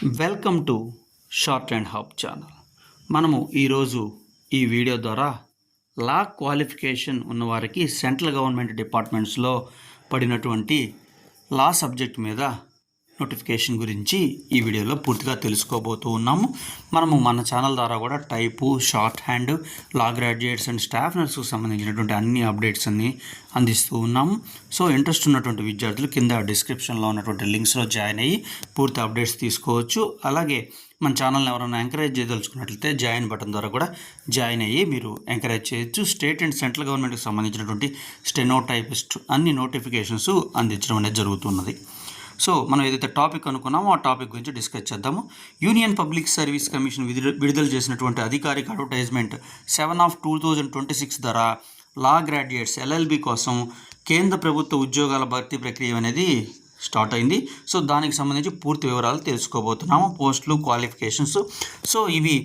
Welcome to short and hub channel. మనము ఈరోజు ఈ వీడియో ద్వారా లా క్వాలిఫికేషన్ ఉన్నవారికి సెంట్రల్ గవర్నమెంట్ డిపార్ట్మెంట్స్లో పడినటువంటి లా సబ్జెక్ట్ మీద నోటిఫికేషన్ గురించి ఈ వీడియోలో పూర్తిగా తెలుసుకోబోతూ ఉన్నాము. మనము మన ఛానల్ ద్వారా కూడా type, shorthand, law graduates and staff నర్స్కు సంబంధించినటువంటి అన్ని అప్డేట్స్ అన్ని అందిస్తూ ఉన్నాము. సో ఇంట్రెస్ట్ ఉన్నటువంటి విద్యార్థులు కింద డిస్క్రిప్షన్లో ఉన్నటువంటి లింక్స్లో జాయిన్ అయ్యి పూర్తి అప్డేట్స్ తీసుకోవచ్చు. అలాగే మన ఛానల్ని ఎవరైనా ఎంకరేజ్ చేయదలుచుకున్నట్లయితే జాయిన్ బటన్ ద్వారా కూడా జాయిన్ అయ్యి మీరు ఎంకరేజ్ చేయొచ్చు. స్టేట్ అండ్ సెంట్రల్ గవర్నమెంట్కి సంబంధించినటువంటి స్టెనో టైపిస్ట్ అన్ని నోటిఫికేషన్స్ అందించడం అనేది జరుగుతున్నది. సో మనం ఏదైతే టాపిక్ అనుకున్నామో ఆ టాపిక్ గురించి డిస్కస్ చేద్దాము. యూనియన్ పబ్లిక్ సర్వీస్ కమిషన్ విడుదల చేసినటువంటి అధికారిక అడ్వర్టైజ్మెంట్ 7/2026 ద్వారా లా గ్రాడ్యుయేట్స్ LLB కోసం కేంద్ర ప్రభుత్వ ఉద్యోగాల భర్తీ ప్రక్రియ అనేది స్టార్ట్ అయింది. సో దానికి సంబంధించి పూర్తి వివరాలు తెలుసుకోబోతున్నాము. పోస్టులు, క్వాలిఫికేషన్స్. సో ఇవి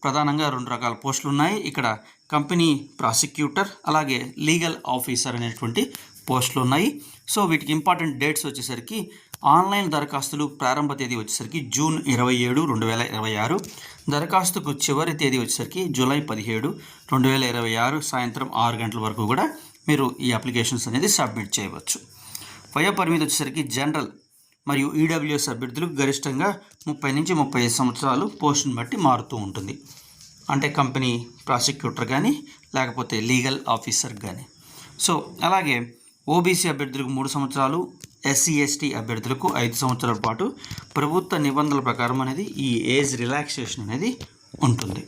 ప్రధానంగా రెండు రకాల పోస్టులు ఉన్నాయి. ఇక్కడ కంపెనీ ప్రాసిక్యూటర్, అలాగే లీగల్ ఆఫీసర్ అనేటువంటి పోస్టులు ఉన్నాయి. సో వీటికి ఇంపార్టెంట్ డేట్స్ వచ్చేసరికి ఆన్లైన్ దరఖాస్తులు ప్రారంభ తేదీ వచ్చేసరికి జూన్ 27, 2026. దరఖాస్తుకు చివరి తేదీ వచ్చేసరికి జూలై 17, 2026 సాయంత్రం 6 గంటల వరకు కూడా మీరు ఈ అప్లికేషన్స్ అనేది సబ్మిట్ చేయవచ్చు. వయో పరిమితి వచ్చేసరికి జనరల్ మరియు ఈడబ్ల్యూఎస్ అభ్యర్థులకు గరిష్టంగా 30 నుంచి 35 సంవత్సరాలు పోస్టును బట్టి మారుతూ ఉంటుంది. అంటే కంపెనీ ప్రాసిక్యూటర్ కానీ లేకపోతే లీగల్ ఆఫీసర్ కానీ. సో అలాగే ఓబీసీ అభ్యర్థులకు 3 సంవత్సరాలు, SC/ST అభ్యర్థులకు 5 సంవత్సరాల పాటు ప్రభుత్వ నిబంధనల ప్రకారం అనేది ఈ ఏజ్ రిలాక్సేషన్ అనేది ఉంటుంది.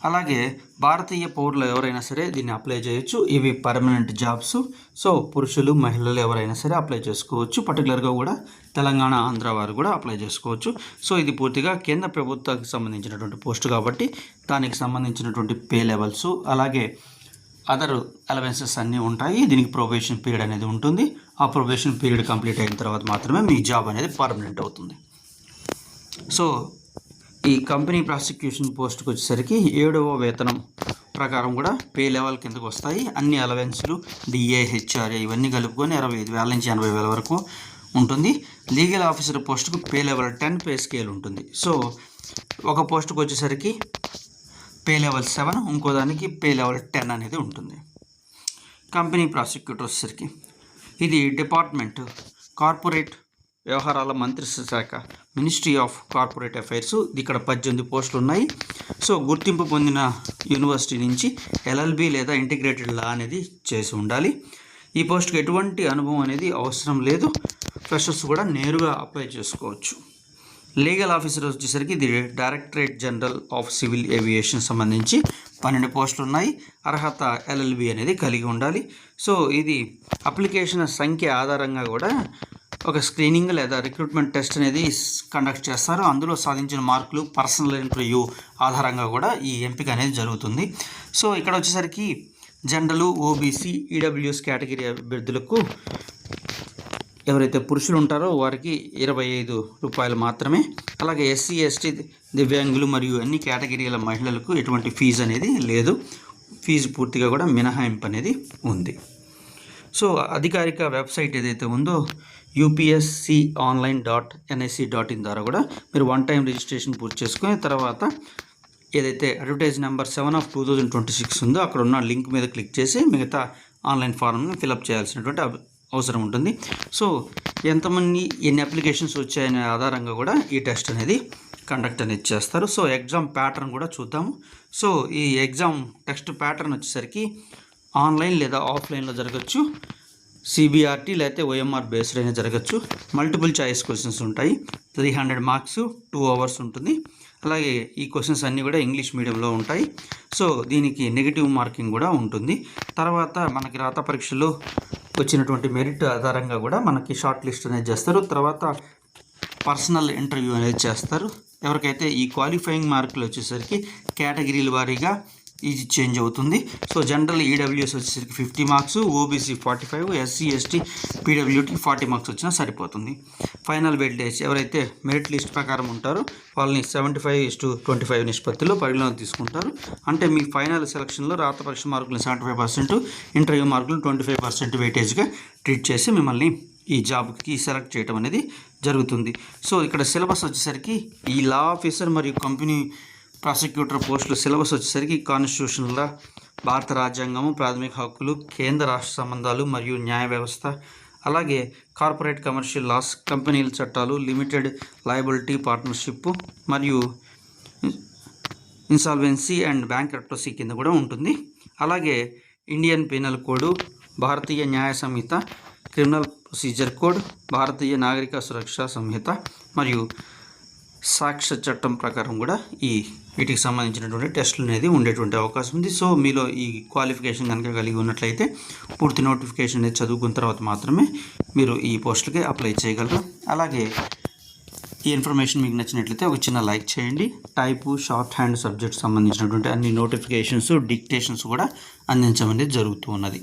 అలాగే భారతీయ పౌరులు ఎవరైనా సరే దీన్ని అప్లై చేయొచ్చు. ఇవి పర్మనెంట్ జాబ్స్. సో పురుషులు, మహిళలు ఎవరైనా సరే అప్లై చేసుకోవచ్చు. పర్టికులర్గా కూడా తెలంగాణ, ఆంధ్ర వారు కూడా అప్లై చేసుకోవచ్చు. సో ఇది పూర్తిగా కేంద్ర ప్రభుత్వానికి సంబంధించినటువంటి పోస్టు కాబట్టి దానికి సంబంధించినటువంటి పే లెవెల్స్, అలాగే అదర్ అలవెన్సెస్ అన్నీ ఉంటాయి. దీనికి ప్రొబేషన్ పీరియడ్ అనేది ఉంటుంది. ఆ ప్రొబేషన్ పీరియడ్ కంప్లీట్ అయిన తర్వాత మాత్రమే మీ జాబ్ అనేది పర్మనెంట్ అవుతుంది. సో ఈ కంపెనీ ప్రాసిక్యూషన్ పోస్ట్కి వచ్చేసరికి 7వ వేతనం ప్రకారం కూడా పే లెవెల్ కిందకు వస్తాయి. అన్ని అలవెన్స్లు, DA, HRA ఇవన్నీ కలుపుకొని 65,000 నుంచి 80,000 వరకు ఉంటుంది. లీగల్ ఆఫీసర్ పోస్టుకు పే లెవెల్ 10 పే స్కేల్ ఉంటుంది. సో ఒక పోస్టుకు వచ్చేసరికి పే లెవెల్ 7, ఇంకో దానికి పే లెవెల్ 10 అనేది ఉంటుంది. కంపెనీ ప్రాసిక్యూటర్ వచ్చేసరికి ఇది డిపార్ట్మెంట్ కార్పొరేట్ వ్యవహారాల మంత్రిత్వ శాఖ, మినిస్ట్రీ ఆఫ్ కార్పొరేట్ అఫైర్స్. ఇక్కడ 18 పోస్టులు ఉన్నాయి. సో గుర్తింపు పొందిన యూనివర్సిటీ నుంచి LLB లేదా ఇంటిగ్రేటెడ్ లా అనేది చేసి ఉండాలి. ఈ పోస్టుకు ఎటువంటి అనుభవం అనేది అవసరం లేదు. ఫ్రెషర్స్ కూడా నేరుగా అప్లై చేసుకోవచ్చు. లీగల్ ఆఫీసర్ వచ్చేసరికి ఇది directorate general of civil aviation సంబంధించి 12 పోస్టులు ఉన్నాయి. అర్హత LLB అనేది కలిగి ఉండాలి. సో ఇది అప్లికేషన్ సంఖ్య ఆధారంగా కూడా ఒక స్క్రీనింగ్ లేదా రిక్రూట్మెంట్ టెస్ట్ అనేది కండక్ట్ చేస్తారు. అందులో సాధించిన మార్కులు, పర్సనల్ ఇంటర్వ్యూ ఆధారంగా కూడా ఈ ఎంపిక అనేది జరుగుతుంది. సో ఇక్కడ వచ్చేసరికి జనరల్, OBC, EWS కేటగిరీ అభ్యర్థులకు ఎవరైతే పురుషులు ఉంటారో వారికి ₹25 మాత్రమే. అలాగే SC/ST, దివ్యాంగులు మరియు అన్ని కేటగిరీల మహిళలకు ఎటువంటి ఫీజు అనేది లేదు. ఫీజు పూర్తిగా కూడా మినహాయింపు అనేది ఉంది. సో అధికారిక వెబ్సైట్ ఏదైతే ఉందో upsconline.nic.in ద్వారా కూడా మీరు 1 టైం రిజిస్ట్రేషన్ పూర్తి చేసుకుని తర్వాత ఏదైతే అడ్వర్టైజ్ నెంబర్ 7/2026 ఉందో అక్కడ ఉన్న లింక్ మీద క్లిక్ చేసి మిగతా ఆన్లైన్ ఫారంని ఫిలప్ చేయాల్సినటువంటి అవసరం ఉంటుంది. సో ఎంతమంది ఎన్ని అప్లికేషన్స్ వచ్చాయనే ఆధారంగా కూడా ఈ టెస్ట్ అనేది కండక్ట్ అనేది చేస్తారు. సో ఎగ్జామ్ ప్యాటర్న్ కూడా చూద్దాము. సో ఈ ఎగ్జామ్ టెస్ట్ ప్యాటర్న్ వచ్చేసరికి ఆన్లైన్ లేదా ఆఫ్లైన్లో జరగచ్చు. CBRT లేకపోతే OMR బేస్డ్ అయినా జరగచ్చు. మల్టిపుల్ చాయిస్ క్వశ్చన్స్ ఉంటాయి. 300 మార్క్స్, 2 అవర్స్ ఉంటుంది. అలాగే ఈ క్వశ్చన్స్ అన్నీ కూడా ఇంగ్లీష్ మీడియంలో ఉంటాయి. సో దీనికి నెగిటివ్ మార్కింగ్ కూడా ఉంటుంది. తర్వాత మనకి రాత పరీక్షలో వచ్చినటువంటి మెరిట్ ఆధారంగా కూడా మనకి షార్ట్ లిస్ట్ అనేది చేస్తారు. తర్వాత పర్సనల్ ఇంటర్వ్యూ అనేది చేస్తారు. ఎవరికైతే ఈ క్వాలిఫైయింగ్ మార్కులు వచ్చేసరికి కేటగిరీల వారీగా ఇది చేంజ్ అవుతుంది. సో జనరల్ EWS వచ్చేసరికి 50 marks, OBC 45, SC/ST, PWT 40 marks వచ్చినా సరిపోతుంది. ఫైనల్ వెయిటేజ్ ఎవరైతే మెరిట్ లిస్ట్ ప్రకారం ఉంటారో వాళ్ళని 75:25 నిష్పత్తిలో పరిగణలోకి తీసుకుంటారు. అంటే మీ ఫైనల్ సెలక్షన్లో రాత పరీక్ష మార్కులు 75%, ఇంటర్వ్యూ మార్కులు 25% వెయిటేజ్గా ట్రీట్ చేసి మిమ్మల్ని ఈ జాబ్కి సెలెక్ట్ చేయడం అనేది జరుగుతుంది. సో ఇక్కడ సిలబస్ వచ్చేసరికి ఈ లా ఆఫీసర్ మరియు కంపెనీ ప్రాసిక్యూటర్ పోస్టుల సిలబస్ వచ్చేసరికి కాన్స్టిట్యూషన్ లా, భారత రాజ్యాంగము, ప్రాథమిక హక్కులు, కేంద్ర రాష్ట్ర సంబంధాలు మరియు న్యాయ వ్యవస్థ, అలాగే కార్పొరేట్ కమర్షియల్ లాస్, కంపెనీల చట్టాలు, లిమిటెడ్ లయబిలిటీ పార్ట్నర్షిప్ మరియు ఇన్సాల్వెన్సీ అండ్ బ్యాంక్రప్టసీ కింద కూడా ఉంటుంది. అలాగే ఇండియన్ పీనల్ కోడ్, భారతీయ న్యాయ సంహిత, criminal procedure code, Bharatiya Nagarik సురక్షా సంహిత మరియు సాక్ష్య చట్టం ప్రకారం కూడా వీటికి సంబంధించినటువంటి టెస్టులు అనేది ఉండేటువంటి అవకాశం ఉంది. సో మీలో ఈ క్వాలిఫికేషన్ కనుక కలిగి ఉన్నట్లయితే పూర్తి నోటిఫికేషన్ అనేది చదువుకున్న తర్వాత మాత్రమే మీరు ఈ పోస్టులకి అప్లై చేయగలరు. అలాగే ఈ ఇన్ఫర్మేషన్ మీకు నచ్చినట్లయితే ఒక చిన్న లైక్ చేయండి. టైపు, షార్ట్ హ్యాండ్ సబ్జెక్ట్ సంబంధించినటువంటి అన్ని నోటిఫికేషన్స్, డిక్టేషన్స్ కూడా అందించడం అనేది జరుగుతూ ఉన్నది.